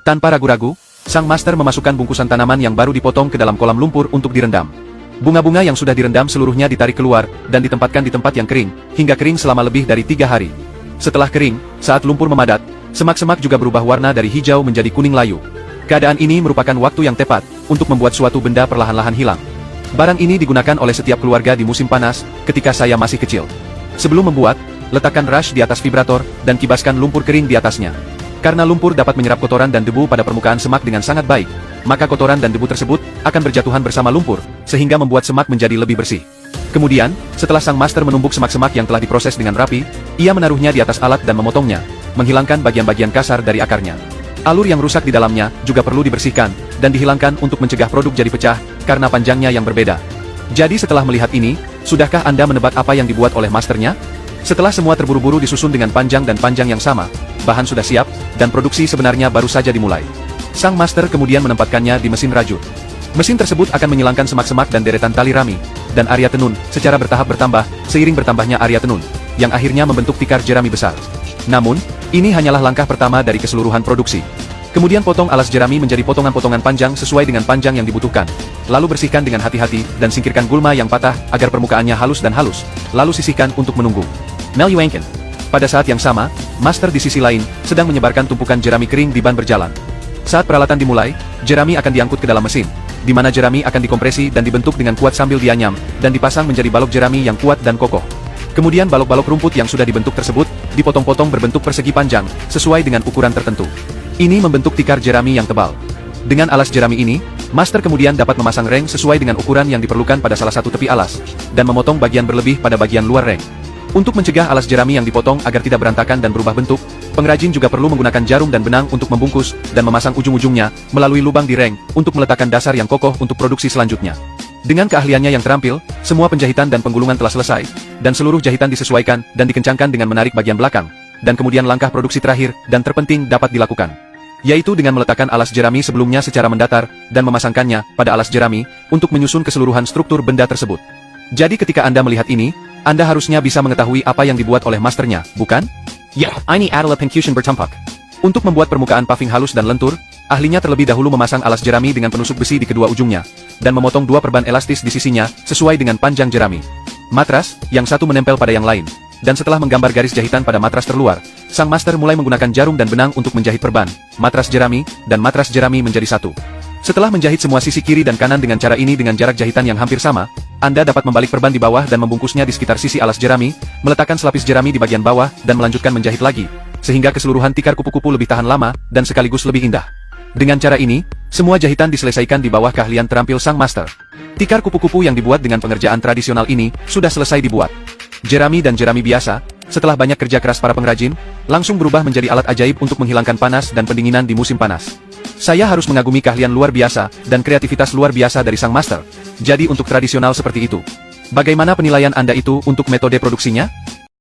Tanpa ragu-ragu, sang master memasukkan bungkusan tanaman yang baru dipotong ke dalam kolam lumpur untuk direndam. Bunga-bunga yang sudah direndam seluruhnya ditarik keluar dan ditempatkan di tempat yang kering, hingga kering selama lebih dari 3 hari. Setelah kering, saat lumpur memadat, semak-semak juga berubah warna dari hijau menjadi kuning layu. Keadaan ini merupakan waktu yang tepat untuk membuat suatu benda perlahan-lahan hilang. Barang ini digunakan oleh setiap keluarga di musim panas ketika saya masih kecil. Sebelum membuat, letakkan brush di atas vibrator dan kibaskan lumpur kering di atasnya. Karena lumpur dapat menyerap kotoran dan debu pada permukaan semak dengan sangat baik, maka kotoran dan debu tersebut akan berjatuhan bersama lumpur, sehingga membuat semak menjadi lebih bersih. Kemudian, setelah sang master menumbuk semak-semak yang telah diproses dengan rapi, ia menaruhnya di atas alat dan memotongnya, menghilangkan bagian-bagian kasar dari akarnya. Alur yang rusak di dalamnya juga perlu dibersihkan dan dihilangkan untuk mencegah produk jadi pecah karena panjangnya yang berbeda. Jadi setelah melihat ini, sudahkah Anda menebak apa yang dibuat oleh masternya? Setelah semua terburu-buru disusun dengan panjang dan panjang yang sama, bahan sudah siap, dan produksi sebenarnya baru saja dimulai. Sang master kemudian menempatkannya di mesin rajut. Mesin tersebut akan menyilangkan semak-semak dan deretan tali rami, dan area tenun, secara bertahap bertambah, seiring bertambahnya area tenun, yang akhirnya membentuk tikar jerami besar. Namun, ini hanyalah langkah pertama dari keseluruhan produksi. Kemudian potong alas jerami menjadi potongan-potongan panjang sesuai dengan panjang yang dibutuhkan. Lalu bersihkan dengan hati-hati, dan singkirkan gulma yang patah, agar permukaannya halus dan halus. Lalu sisihkan untuk menunggu. Mel Yuangkin. Pada saat yang sama, master di sisi lain, sedang menyebarkan tumpukan jerami kering di ban berjalan. Saat peralatan dimulai, jerami akan diangkut ke dalam mesin, di mana jerami akan dikompresi dan dibentuk dengan kuat sambil dianyam, dan dipasang menjadi balok jerami yang kuat dan kokoh. Kemudian balok-balok rumput yang sudah dibentuk tersebut, dipotong-potong berbentuk persegi panjang, sesuai dengan ukuran tertentu. Ini membentuk tikar jerami yang tebal. Dengan alas jerami ini, master kemudian dapat memasang reng sesuai dengan ukuran yang diperlukan pada salah satu tepi alas, dan memotong bagian berlebih pada bagian luar reng. Untuk mencegah alas jerami yang dipotong agar tidak berantakan dan berubah bentuk, pengrajin juga perlu menggunakan jarum dan benang untuk membungkus, dan memasang ujung-ujungnya, melalui lubang di reng, untuk meletakkan dasar yang kokoh untuk produksi selanjutnya. Dengan keahliannya yang terampil, semua penjahitan dan penggulungan telah selesai, dan seluruh jahitan disesuaikan dan dikencangkan dengan menarik bagian belakang, dan kemudian langkah produksi terakhir, dan terpenting dapat dilakukan, yaitu dengan meletakkan alas jerami sebelumnya secara mendatar, dan memasangkannya pada alas jerami, untuk menyusun keseluruhan struktur benda tersebut. Jadi ketika Anda melihat ini, Anda harusnya bisa mengetahui apa yang dibuat oleh masternya, bukan? Ya, ini adalah pencucian bertempat. Untuk membuat permukaan paving halus dan lentur, ahlinya terlebih dahulu memasang alas jerami dengan penusuk besi di kedua ujungnya, dan memotong 2 perban elastis di sisinya, sesuai dengan panjang jerami. Matras, yang satu menempel pada yang lain, dan setelah menggambar garis jahitan pada matras terluar, sang master mulai menggunakan jarum dan benang untuk menjahit perban, matras jerami, dan matras jerami menjadi satu. Setelah menjahit semua sisi kiri dan kanan dengan cara ini dengan jarak jahitan yang hampir sama, Anda dapat membalik perban di bawah dan membungkusnya di sekitar sisi alas jerami, meletakkan selapis jerami di bagian bawah, dan melanjutkan menjahit lagi, sehingga keseluruhan tikar kupu-kupu lebih tahan lama, dan sekaligus lebih indah. Dengan cara ini, semua jahitan diselesaikan di bawah keahlian terampil sang master. Tikar kupu-kupu yang dibuat dengan pengerjaan tradisional ini, sudah selesai dibuat. Jerami dan jerami biasa, setelah banyak kerja keras para pengrajin, langsung berubah menjadi alat ajaib untuk menghilangkan panas dan pendinginan di musim panas. Saya harus mengagumi keahlian luar biasa dan kreativitas luar biasa dari sang master. Jadi untuk tradisional seperti itu, bagaimana penilaian Anda itu untuk metode produksinya?